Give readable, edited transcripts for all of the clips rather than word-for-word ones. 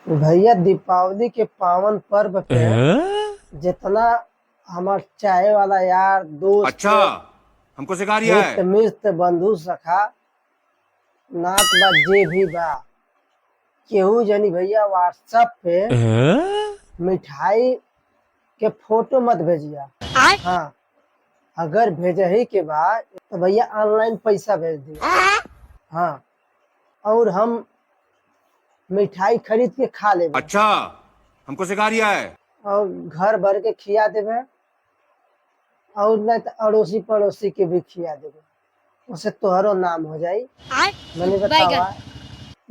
भैया दीपावली के पावन पर्व पे जितना हमार चाय वाला यार दोस्त अच्छा, हमको सिखा रिया हित है। मित्र बंधु सखा नात बा जे भी बा केहू जनी भैया व्हाट्सएप पे मिठाई के फोटो मत भेजिया। हाँ, अगर भेजे ही के बाद तो भैया ऑनलाइन पैसा भेज दिया। हाँ, और हम मिठाई खरीद के खा लेबे अच्छा, हमको सिखा रिया है। और घर भर के खिया देबे और नहीं तो अड़ोसी पड़ोसी के भी खिया देबे, उससे तोहरो नाम हो जाई। मैंने बतावा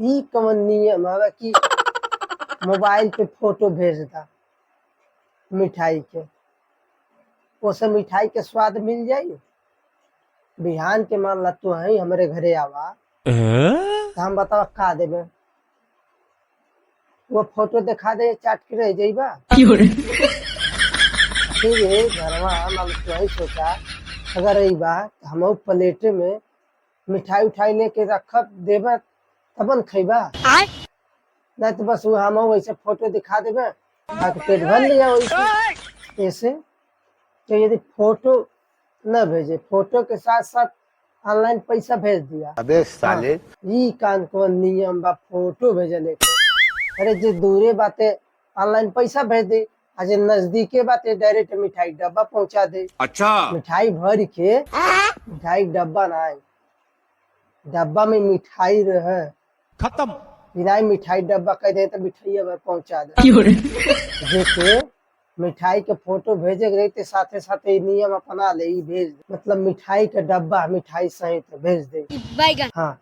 ई कौन नियम है कि मोबाइल पे फोटो भेजता मिठाई के, उससे मिठाई के स्वाद मिल जाई। बिहान के मान ला तू है हमारे घरे आवा तो हम बतावा का देबे, वो फोटो दिखा दे चाट के रह जाइबा। फिर ये घरवा मान तू ही सोचा अगर रही बा तो हम प्लेटे में मिठाई उठाई लेके रखब देबा तबन खइबा, नहीं तो बस वो हम वैसे फोटो दिखा देबे बाकी पेट भर लिया वैसे। ऐसे तो यदि फोटो न भेजे, फोटो के साथ साथ ऑनलाइन पैसा भेज दिया। अबे हाँ, साले ई कान को नियम बा फोटो भेजले के। अरे जे दूरे बाते ऑनलाइन पैसा भेज दे, आ जे नजदीके बाते डायरेक्ट मिठाई डब्बा पहुंचा दे। अच्छा, मिठाई भर के मिठाई डब्बा ना आए, डब्बा में मिठाई रहे खत्म। बिना मिठाई डब्बा कह दे तो मिठाई भर पहुंचा दे। जेके मिठाई के फोटो भेजे के रहते साथे साथे नियम अपना ले ई भेज दे, मतलब मिठाई के डब्बा मिठाई सहित भेज दे। हाँ,